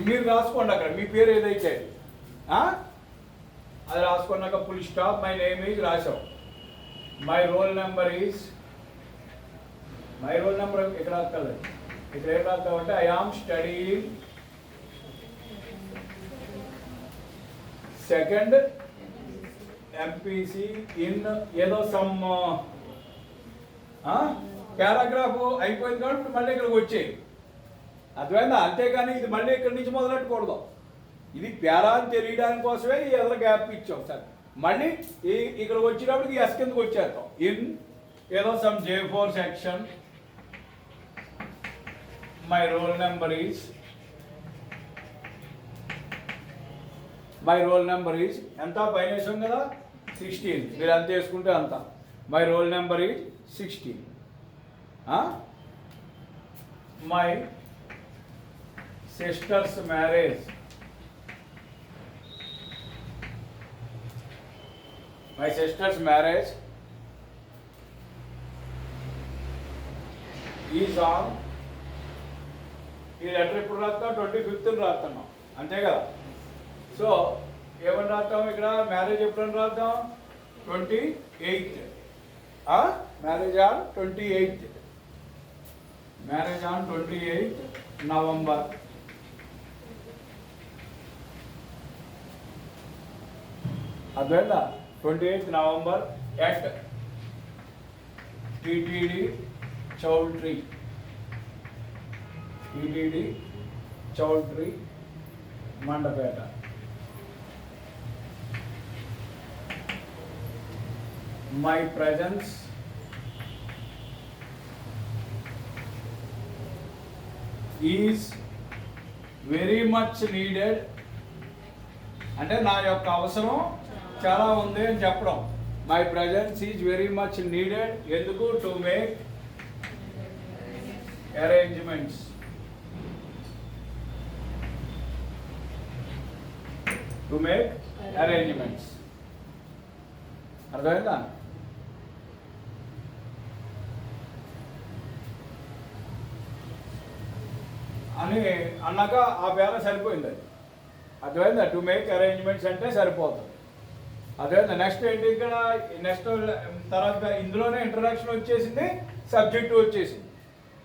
మీరు రాసుకోండి అక్కడ మీ పేరు ఏదైతే అది రాసుకున్నాక full stop my name is రాసావు. My roll number is, my roll number ఇక్కడ రాసుకోలేదు. ఇక్కడ ఏం రాస్తావు అంటే I am studying second MPC in ఏదో సమ్ పారాగ్రాఫ్ అయిపోయింది కాబట్టి మళ్ళీ ఇక్కడికి వచ్చేయి. అర్థమైందా? అంతేగాని ఇది మళ్ళీ ఇక్కడి నుంచి మొదలెట్టకూడదు. ఇది పారా అని తెలియడానికి కోసమే ఈ ఎదురు గ్యాప్ ఇచ్చాం సార్. మళ్ళీ ఇక్కడికి వచ్చినప్పటికి ఎస్ కిందకి వచ్చేస్తాం. ఇన్ ఏదో some J4 section my roll number is, my roll number is ఎంత పైన వేసాం కదా 16. మీరు ఎంత వేసుకుంటే అంత. My roll number is 16. My sisters marriage, my sisters marriage is on, ఈ లెటర్ ఎప్పుడు రాస్తాం 25th రాస్తున్నాం అంతే కదా. సో ఏమని రాస్తాం ఇక్కడ, మ్యారేజ్ ఎప్పుడని రాద్దాం 28th. Marriage on 28th, marriage on 28th November. అర్థమైందా? 28th November at TTD choultry, TTD choultry Mandapeta. My presence is very much needed అంటే నా యొక్క అవసరం చాలా ఉంది అని చెప్పడం. My presence is very much needed ఎందుకు? To make arrangements, to make arrangements. అర్థమైందా? అని అన్నాక ఆ పేర సరిపోయింది. అది అర్థమైందా? టు మేక్ అరేంజ్మెంట్స్ అంటే సరిపోతుంది. అర్థమైందా? నెక్స్ట్ ఏంటి ఇక్కడ, నెక్స్ట్ తర్వాత ఇందులోనే ఇంట్రడక్షన్ వచ్చేసింది, సబ్జెక్టు వచ్చేసింది.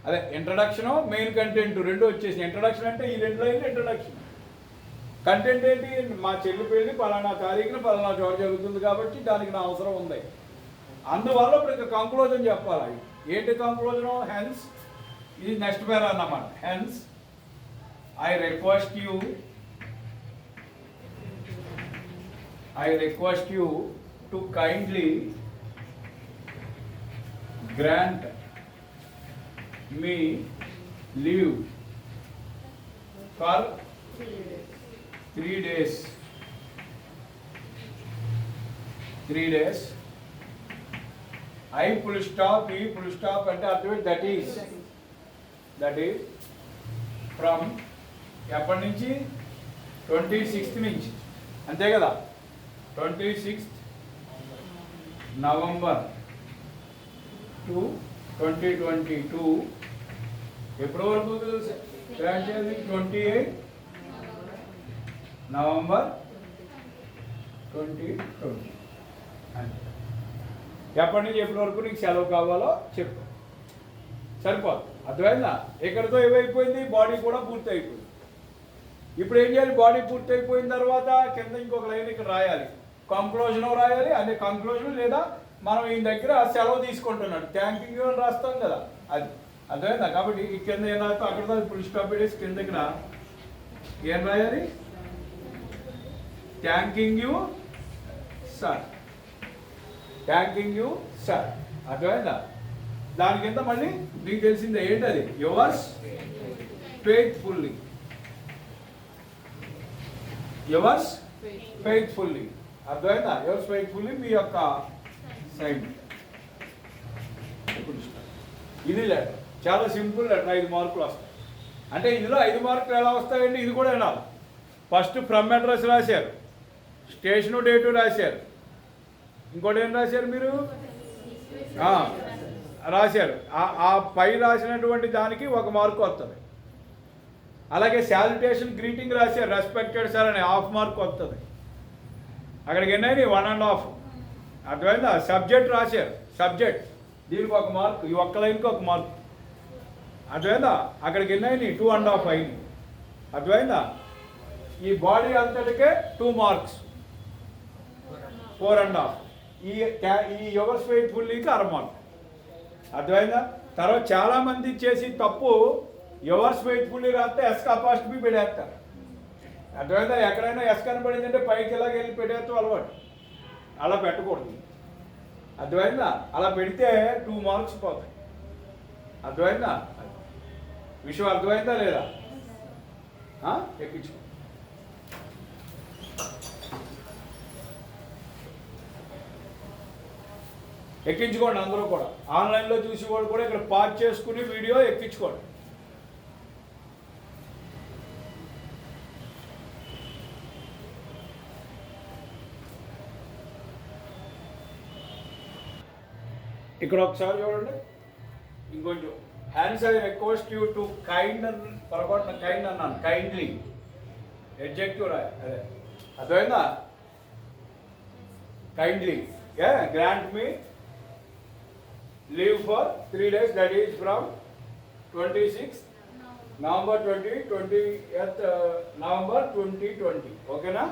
అదే ఇంట్రడక్షన్ మెయిన్ కంటెంట్ రెండు వచ్చేసింది. ఇంట్రడక్షన్ అంటే ఈ 2 లైన్లు ఇంట్రడక్షన్. కంటెంట్ ఏంటి, మా చెల్లి పెళ్ళి పలానా తారీఖున పలానా చోట జరుగుతుంది కాబట్టి దానికి నా అవసరం ఉంది. అందువల్ల ఇప్పుడు ఇక కంక్లూజన్ చెప్పాలి. ఏంటి కంక్లూజను? హెన్స్, ఇది నెక్స్ట్ పేర అన్నమాట. Hence I request you to kindly grant me leave for 3 days. 3 days. I full stop, E full stop అంటే అర్థం that is from ఎప్పటి నుంచి 26th నుంచి అంతే కదా. 26th నవంబర్ టు 2022 ఎప్పటి వరకు గ్రాంట్ చేయాలి? 28 నవంబర్ 2020. ఎప్పటి నుంచి ఎప్పటి వరకు నీకు సెలవు కావాలో చెప్పు, సరిపోదు. అర్థమైందా? ఇక్కడితో ఏమైపోయింది, బాడీ కూడా పూర్తి అయిపోయింది. ఇప్పుడు ఏం చేయాలి, బాడీ పూర్తి అయిపోయిన తర్వాత కింద ఇంకొక లైన్ ఇక్కడ రాయాలి, కంక్లూజన్ రాయాలి. అదే కంక్లూజన్ లేదా మనం ఈ దగ్గర సెలవు తీసుకుంటున్నాడు థ్యాంక్ యూ అని రాస్తాం కదా, అది అర్థమైందా. కాబట్టి ఈ కింద ఏం రాస్తాం అక్కడ ఫుల్ స్టాప్ పెట్టేసి కింద ఇక్కడ ఏం రాయాలి, thanking you sir, thanking you sir, అర్థమైందా. దాని కింద మళ్ళీ మీకు తెలిసిందే ఏంటది, యువర్స్ ఫెయిత్ఫుల్లీ, యువర్స్ ఫెయిత్ఫుల్లీ, అర్థమైందా. యువర్స్ ఫెయిత్ఫుల్లీ మీ యొక్క సైన్. ఇది లెటర్, చాలా సింపుల్ లెటర్, 5 మార్కులు వస్తాయి. అంటే ఇందులో 5 మార్కులు ఎలా వస్తాయండి, ఇది కూడా వినాలి. ఫస్ట్ ఫ్రమ్ అడ్రస్ రాశారు, స్టేషను డేటు రాశారు, ఇంకోటి ఏం రాశారు మీరు రాశారు, ఆ పై రాసినటువంటి దానికి 1 మార్కు వస్తుంది. అలాగే శాలిటేషన్ గ్రీటింగ్ రాశారు, రెస్పెక్టెడ్ సార్ అని 1/2 మార్కు వస్తుంది. అక్కడికి ఎన్నైనా 1.5, అర్థమైందా. సబ్జెక్ట్ రాశారు, సబ్జెక్ట్ దీనికి 1 మార్కు, ఈ ఒక్క లైన్కి 1 మార్కు, అర్థమైందా. అక్కడికి ఎన్నైనా 2.5 అయింది, అర్థమైందా. ఈ బాడీ అంతటికే 2 మార్క్స్, 4.5. ఈ యువర్స్ ఫెయిత్ఫుల్లీకి 1/2 మార్క్, అర్థమైందా. తర్వాత చాలామంది చేసి తప్పు, యువర్స్ ఫెయిత్ఫుల్లీ రాస్తే ఎస్కా ఫస్ట్ బి పెట్టేస్తారు, అర్థమైందా. ఎక్కడైనా ఎస్ కనబడింది అంటే పైకి ఇలాగ వెళ్ళి పెట్టేస్తాం అలవాటు, అలా పెట్టకూడదు, అర్థమైందా. అలా పెడితే 2 మార్క్స్ పోతాయి, అర్థమైందా. విషయం అర్థమైందా లేదా, ఎక్కించుకో. ఎక్కించుకోండి అందరూ కూడా, ఆన్లైన్లో చూసేవాళ్ళు కూడా ఇక్కడ పాజ్ చేసుకుని వీడియో ఎక్కించుకోండి. ఇక్కడ ఒకసారి చూడండి, ఇంకొంచెం hands I request you to kind అని పొరపాటున కైండ్ అన్నాను, కైండ్లీ ఎడ్జెక్టివ్ రాయ, అదే అర్థమైందా. Kindly grant me leave for 3 days, that is from 26 November 20th November 2020, ఓకేనా.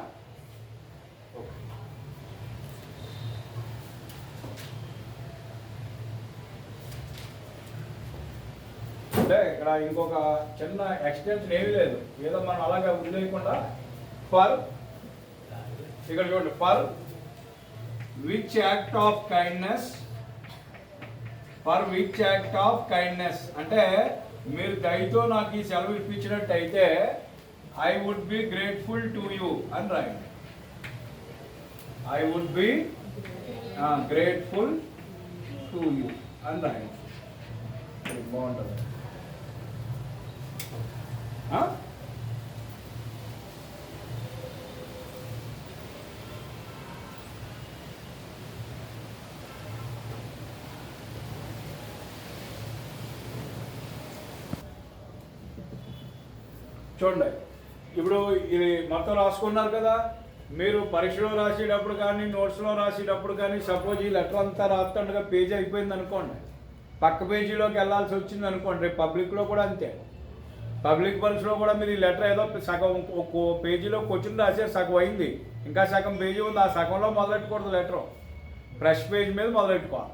అంటే ఇక్కడ ఇంకొక చిన్న ఎక్స్టెన్షన్ ఏమీ లేదు, ఏదో మనం అలాగే వదిలేయకుండా ఫర్, ఇక్కడ చూడండి, for which act of kindness, for which act of kindness అంటే మీరు దయతో నాకు ఈ సెలవు ఇప్పించినట్టయితే I would be grateful to you అని రాయండి. I would be grateful to you అని రాయండి, బాగుంటుంది. చూడండి, ఇప్పుడు ఇది మొత్తం రాసుకున్నారు కదా, మీరు పరీక్షలో రాసేటప్పుడు కానీ నోట్స్లో రాసేటప్పుడు కానీ సపోజ్ ఈ లెటర్ అంతా రాస్తుండగా పేజీ అయిపోయింది అనుకోండి, పక్క పేజీలోకి వెళ్ళాల్సి వచ్చింది అనుకోండి, రేపు పబ్లిక్లో కూడా అంతే. పబ్లిక్ పరీక్షలో కూడా మీరు ఈ లెటర్ ఏదో సగం పేజీలో క్వశ్చన్ రాసారు, సగం అయింది, ఇంకా సగం పేజీ ఉంది, ఆ సగంలో మొదలెట్టకూడదు లెటరు, ఫ్రెష్ పేజ్ మీద మొదలెట్టుకోవాలి.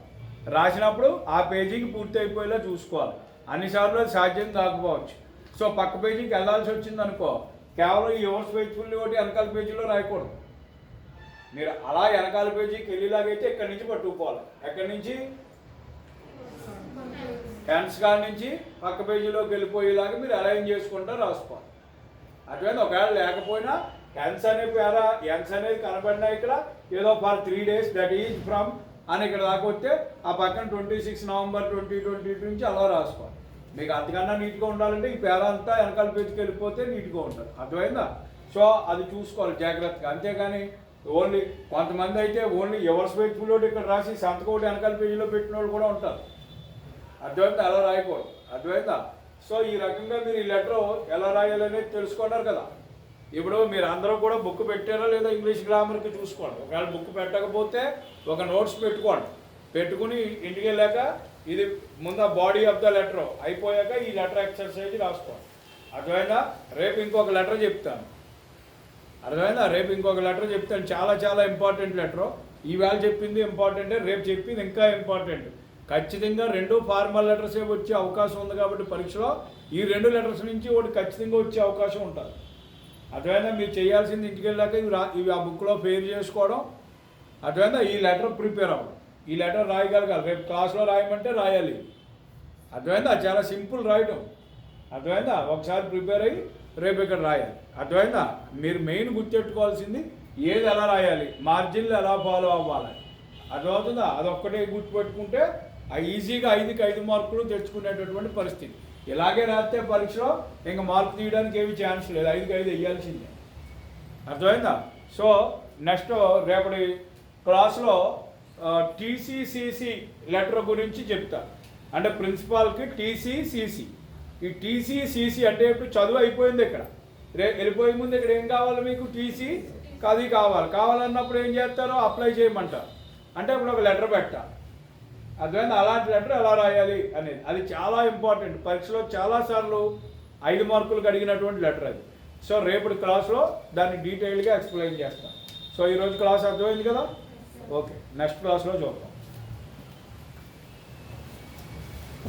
రాసినప్పుడు ఆ పేజీకి పూర్తి అయిపోయేలా చూసుకోవాలి. అన్నిసార్లు అది సాధ్యం కాకపోవచ్చు. సో పక్క పేజీకి వెళ్ళాల్సి వచ్చింది అనుకో, కేవలం ఈ యువర్స్ ఫెయిత్ఫుల్లీ ఒకటి వెనకాల పేజీలో రాయకూడదు. మీరు అలా వెనకాల పేజీకి వెళ్ళేలాగైతే ఇక్కడి నుంచి పట్టుకుపోవాలి, ఎక్కడి నుంచి హ్యాండ్స్ కాడ నుంచి పక్క పేజీలోకి వెళ్ళిపోయేలాగా మీరు అలైన్ చేసుకుంటూ రాసుకోవాలి. అటువంటి ఒకవేళ లేకపోయినా హ్యాండ్స్ అనే పేరా హ్యాండ్స్ అనేది కనబడినా ఇక్కడ ఏదో for 3 days, that is from అని ఇక్కడ దాకా వస్తే ఆ పక్కన 26 November 2020 నుంచి అలా రాసుకోవాలి. మీకు అంతకన్నా నీట్గా ఉండాలంటే ఈ పేరా అంతా వెనకాల పేజీకి వెళ్ళిపోతే నీట్గా ఉంటుంది, అర్థమైందా. సో అది చూసుకోవాలి జాగ్రత్తగా, అంతేగాని ఓన్లీ కొంతమంది అయితే ఓన్లీ యువర్స్ ఫెయిత్ఫుల్ ఒకటి ఇక్కడ రాసి సంతకం ఒకటి వెనకాల పేజీలో పెట్టిన వాళ్ళు కూడా ఉంటారు, అర్థమైందా. అలా రాయకూడదు, అర్థమైందా. సో ఈ రకంగా మీరు ఈ లెటర్ ఎలా రాయాలనేది తెలుసుకున్నారు కదా. ఇప్పుడు మీరు అందరూ కూడా బుక్ పెట్టారా లేదా ఇంగ్లీష్ గ్రామర్కి చూసుకోండి. ఒకవేళ బుక్ పెట్టకపోతే ఒక నోట్స్ పెట్టుకోండి, పెట్టుకుని ఇంటికి వెళ్ళాక ఇది ముందు బాడీ ఆఫ్ ద లెటర్ అయిపోయాక ఈ లెటర్ ఎక్సర్సైజ్ రాసుకోండి, అర్థమైందా? రేపు ఇంకొక లెటర్ చెప్తాను. అర్థమైందా? రేపు ఇంకొక లెటర్ చెప్తాను, చాలా చాలా ఇంపార్టెంట్ లెటరు. ఈవేళ చెప్పింది ఇంపార్టెంటే, రేపు చెప్పింది ఇంకా ఇంపార్టెంట్. ఖచ్చితంగా 2 ఫార్మల్ లెటర్సే వచ్చే అవకాశం ఉంది కాబట్టి పరీక్షలో ఈ 2 లెటర్స్ నుంచి ఒకటి ఖచ్చితంగా వచ్చే అవకాశం ఉంటుంది. అర్థమైందా? మీరు చేయాల్సింది ఇంటికి వెళ్ళాక ఇవి ఆ బుక్లో పేరు చేసుకోవడం. అర్థమైందా? ఈ లెటర్ ప్రిపేర్ అవ్వడం, ఈ లెటర్ రాయగలగాలి. రేపు క్లాస్లో రాయమంటే రాయాలి. అర్థమైందా? చాలా సింపుల్ రాయడం. అర్థమైందా? ఒకసారి ప్రిపేర్ అయ్యి రేపు ఇక్కడ రాయాలి. అర్థమైందా? మీరు మెయిన్ గుర్తెట్టుకోవాల్సింది ఏది ఎలా రాయాలి, మార్జిన్లు ఎలా ఫాలో అవ్వాలి. అర్థమవుతుందా? అదొక్కటే గుర్తుపెట్టుకుంటే ఈజీగా 5కి 5 మార్కులు తెచ్చుకునేటటువంటి పరిస్థితి. ఇలాగే రాస్తే పరీక్షలో ఇంకా మార్కు తీయడానికి ఏమి ఛాన్స్ లేదు, 5కి 5 వేయాల్సిందే. అర్థమైందా? సో నెక్స్ట్ రేపటి క్లాస్లో టీసీసీసీ లెటర్ గురించి చెప్తా. అంటే ప్రిన్సిపాల్కి టీసీసీసీ. ఈ టీసీసీసీ అంటే ఇప్పుడు చదువు అయిపోయింది, ఇక్కడ వెళ్ళిపోయే ముందు ఇక్కడ ఏం కావాలి మీకు, టీసీ అది కావాలన్నప్పుడు ఏం చేస్తారో అప్లై చేయమంటారు. అంటే ఇప్పుడు ఒక లెటర్ పెట్టా. అర్థమైంది? అలాంటి లెటర్ ఎలా రాయాలి అనేది అది చాలా ఇంపార్టెంట్. పరీక్షలో చాలాసార్లు 5 మార్కులకు అడిగినటువంటి లెటర్ అది. సో రేపటి క్లాస్లో దాన్ని డీటెయిల్గా ఎక్స్ప్లెయిన్ చేస్తాను. సో ఈరోజు క్లాస్ అర్థమైంది కదా? ఓకే, నెక్స్ట్ క్లాస్లో చూద్దాం.